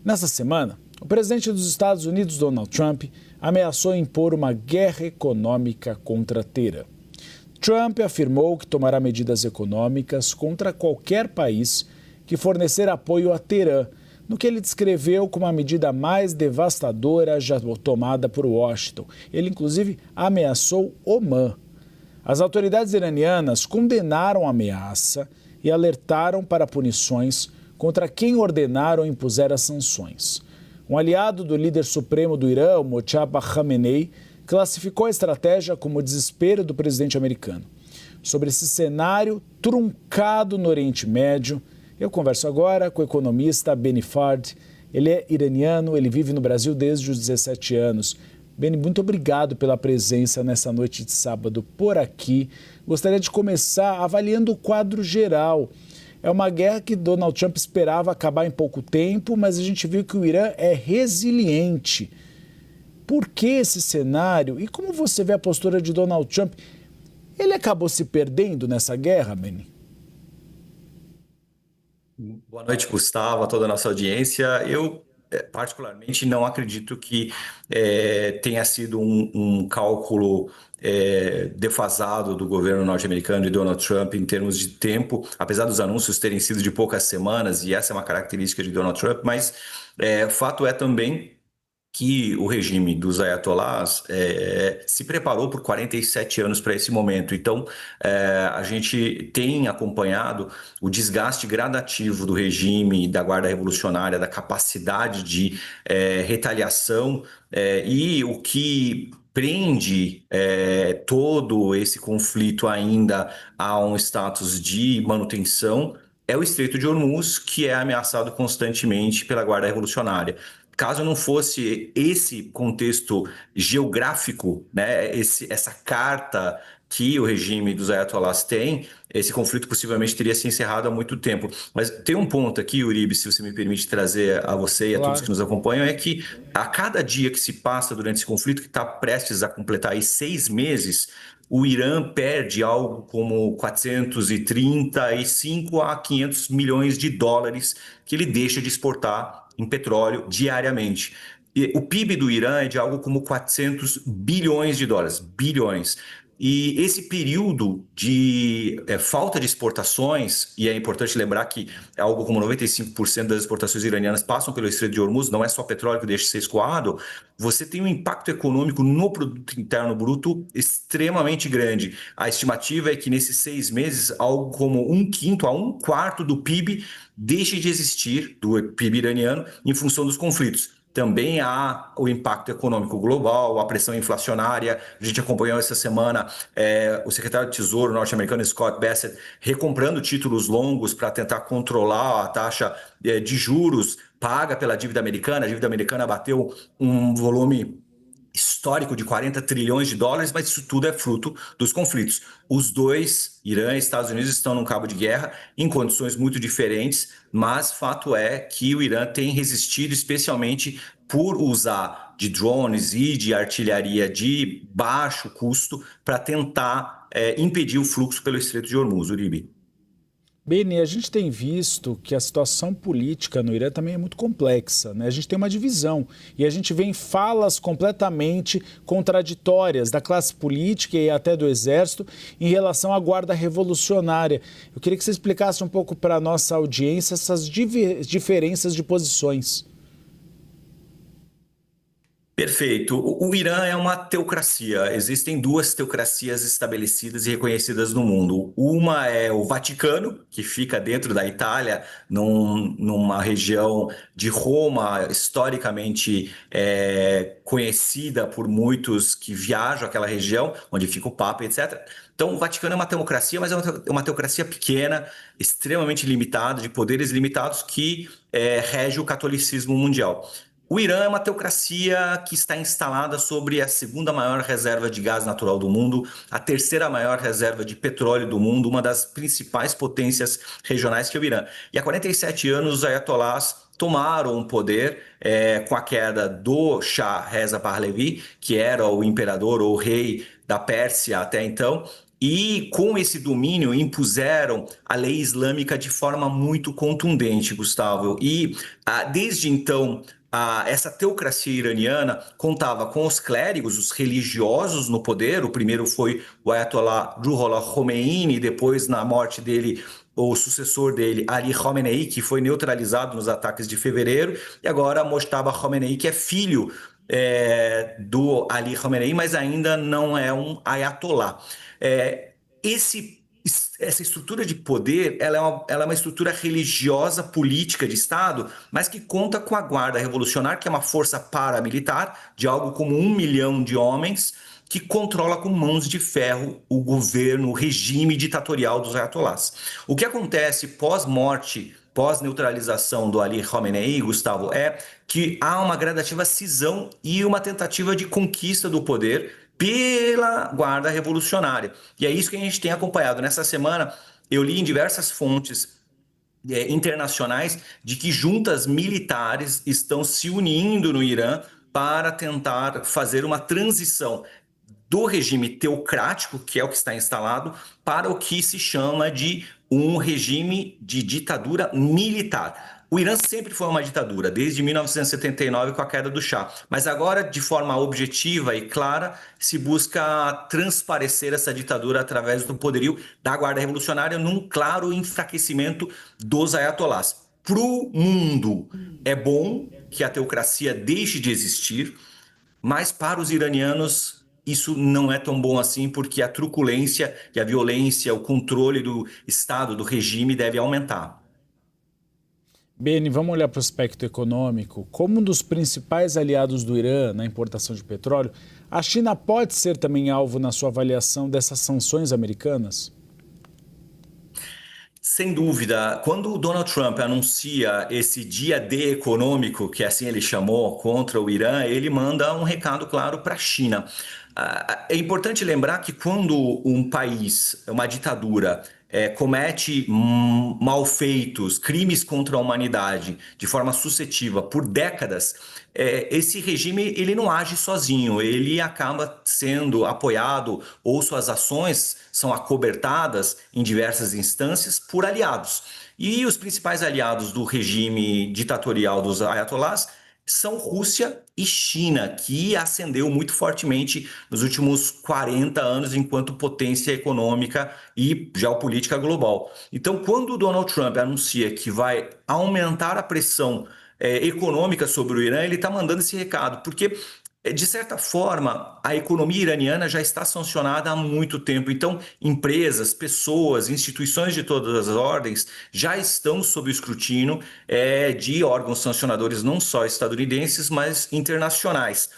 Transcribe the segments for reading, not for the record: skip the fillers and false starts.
Nessa semana, o presidente dos Estados Unidos, Donald Trump, ameaçou impor uma guerra econômica contra Teherã. Trump afirmou que tomará medidas econômicas contra qualquer país que fornecer apoio a Teherã, no que ele descreveu como a medida mais devastadora já tomada por Washington. Ele, inclusive, ameaçou Omã. As autoridades iranianas condenaram a ameaça e alertaram para punições contra quem ordenar ou impuser as sanções. Um aliado do líder supremo do Irã, Mojtaba Khamenei, classificou a estratégia como desespero do presidente americano. Sobre esse cenário truncado no Oriente Médio, eu converso agora com o economista Benny Fard. Ele é iraniano, ele vive no Brasil desde os 17 anos. Benny, muito obrigado pela presença nessa noite de sábado por aqui. Gostaria de começar avaliando o quadro geral. É uma guerra que Donald Trump esperava acabar em pouco tempo, mas a gente viu que o Irã é resiliente. Por que esse cenário? E como você vê a postura de Donald Trump? Ele acabou se perdendo nessa guerra, Benny? Boa noite, Gustavo, a toda a nossa audiência. Eu, particularmente, não acredito que tenha sido um cálculo defasado do governo norte-americano e Donald Trump em termos de tempo, apesar dos anúncios terem sido de poucas semanas, e essa é uma característica de Donald Trump, mas fato é também que o regime dos ayatolás se preparou por 47 anos para esse momento. Então, a gente tem acompanhado o desgaste gradativo do regime, da Guarda Revolucionária, da capacidade de retaliação e o que prende todo esse conflito ainda a um status de manutenção é o Estreito de Hormuz, que é ameaçado constantemente pela Guarda Revolucionária. Caso não fosse esse contexto geográfico, né, essa carta que o regime dos ayatolás tem, esse conflito possivelmente teria se encerrado há muito tempo. Mas tem um ponto aqui, Uribe, se você me permite trazer a você e a todos que nos acompanham, é que a cada dia que se passa durante esse conflito, que está prestes a completar aí 6 meses, o Irã perde algo como 435 a 500 milhões de dólares que ele deixa de exportar em petróleo diariamente. E o PIB do Irã é de algo como 400 bilhões de dólares, bilhões. E esse período de falta de exportações, e é importante lembrar que algo como 95% das exportações iranianas passam pelo Estreito de Hormuz, não é só petróleo que deixa de ser escoado, você tem um impacto econômico no produto interno bruto extremamente grande. A estimativa é que nesses 6 meses, algo como 1/5 a 1/4 do PIB deixe de existir, do PIB iraniano, em função dos conflitos. Também há o impacto econômico global, a pressão inflacionária. A gente acompanhou essa semana o secretário de Tesouro norte-americano, Scott Bessent, recomprando títulos longos para tentar controlar a taxa de juros paga pela dívida americana. A dívida americana bateu um volume histórico de 40 trilhões de dólares, mas isso tudo é fruto dos conflitos. Os dois, Irã e Estados Unidos, estão num cabo de guerra em condições muito diferentes, mas fato é que o Irã tem resistido, especialmente por usar de drones e de artilharia de baixo custo para tentar impedir o fluxo pelo Estreito de Hormuz, Uribe. Benny, a gente tem visto que a situação política no Irã também é muito complexa, né? A gente tem uma divisão e a gente vê falas completamente contraditórias da classe política e até do exército em relação à Guarda Revolucionária. Eu queria que você explicasse um pouco para a nossa audiência essas diferenças de posições. Perfeito. O Irã é uma teocracia. Existem 2 teocracias estabelecidas e reconhecidas no mundo. Uma é o Vaticano, que fica dentro da Itália, numa região de Roma, historicamente conhecida por muitos que viajam àquela região, onde fica o Papa, etc. Então, o Vaticano é uma democracia, mas é uma teocracia pequena, extremamente limitada, de poderes limitados, que rege o catolicismo mundial. O Irã é uma teocracia que está instalada sobre a 2ª maior reserva de gás natural do mundo, a 3ª maior reserva de petróleo do mundo, uma das principais potências regionais que é o Irã. E há 47 anos os ayatolás tomaram o poder com a queda do Shah Reza Pahlavi, que era o imperador ou rei da Pérsia até então, E com esse domínio impuseram a lei islâmica de forma muito contundente, Gustavo. E desde então, essa teocracia iraniana contava com os clérigos, os religiosos no poder. O primeiro foi o Ayatollah Ruhollah Khomeini, depois, na morte dele, o sucessor dele, Ali Khamenei, que foi neutralizado nos ataques de fevereiro, e agora Mojtaba Khomeini, que é filho do Ali Khamenei, mas ainda não é um ayatollah. É, essa estrutura de poder, ela é uma estrutura religiosa, política de Estado, mas que conta com a Guarda Revolucionária, que é uma força paramilitar de algo como 1 milhão de homens, que controla com mãos de ferro o governo, o regime ditatorial dos ayatollahs. O que acontece pós-morte, pós-neutralização do Ali Khamenei, Gustavo, é que há uma gradativa cisão e uma tentativa de conquista do poder pela Guarda Revolucionária. E é isso que a gente tem acompanhado. Nessa semana, eu li em diversas fontes internacionais de que juntas militares estão se unindo no Irã para tentar fazer uma transição do regime teocrático, que é o que está instalado, para o que se chama de um regime de ditadura militar. O Irã sempre foi uma ditadura, desde 1979 com a queda do Shah. Mas agora, de forma objetiva e clara, se busca transparecer essa ditadura através do poderio da Guarda Revolucionária num claro enfraquecimento dos ayatolás. Para o mundo, é bom que a teocracia deixe de existir, mas para os iranianos isso não é tão bom assim, porque a truculência e a violência, o controle do Estado, do regime deve aumentar. Beni, vamos olhar para o aspecto econômico. Como um dos principais aliados do Irã na importação de petróleo, a China pode ser também alvo na sua avaliação dessas sanções americanas? Sem dúvida, quando o Donald Trump anuncia esse dia D econômico, que assim ele chamou, contra o Irã, ele manda um recado claro para a China. É importante lembrar que quando um país, uma ditadura, comete malfeitos, crimes contra a humanidade de forma sucessiva por décadas, esse regime ele não age sozinho, ele acaba sendo apoiado ou suas ações são acobertadas em diversas instâncias por aliados. E os principais aliados do regime ditatorial dos ayatollahs são Rússia e China, que ascendeu muito fortemente nos últimos 40 anos enquanto potência econômica e geopolítica global. Então, quando o Donald Trump anuncia que vai aumentar a pressão econômica sobre o Irã, ele está mandando esse recado, porque de certa forma, a economia iraniana já está sancionada há muito tempo. Então, empresas, pessoas, instituições de todas as ordens já estão sob o escrutínio de órgãos sancionadores não só estadunidenses, mas internacionais.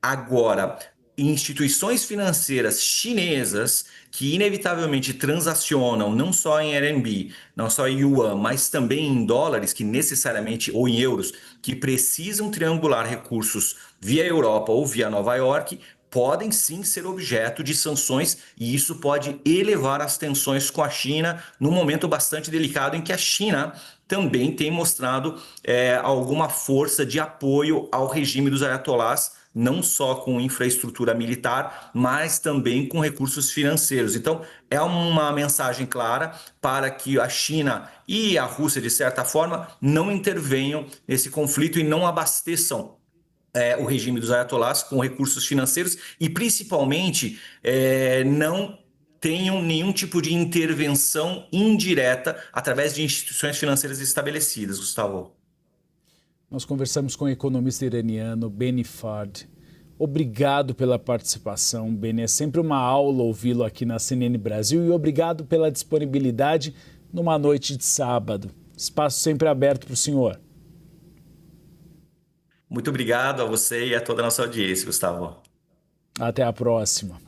Agora, instituições financeiras chinesas que inevitavelmente transacionam não só em RMB, não só em yuan, mas também em dólares, que necessariamente, ou em euros, que precisam triangular recursos via Europa ou via Nova York, podem sim ser objeto de sanções e isso pode elevar as tensões com a China num momento bastante delicado em que a China também tem mostrado alguma força de apoio ao regime dos ayatollahs, não só com infraestrutura militar, mas também com recursos financeiros. Então, é uma mensagem clara para que a China e a Rússia, de certa forma, não intervenham nesse conflito e não abasteçam o regime dos ayatollahs com recursos financeiros e, principalmente, não tenham nenhum tipo de intervenção indireta através de instituições financeiras estabelecidas, Gustavo. Nós conversamos com o economista iraniano Beni Fard. Obrigado pela participação, Beni. É sempre uma aula ouvi-lo aqui na CNN Brasil e obrigado pela disponibilidade numa noite de sábado. Espaço sempre aberto para o senhor. Muito obrigado a você e a toda a nossa audiência, Gustavo. Até a próxima.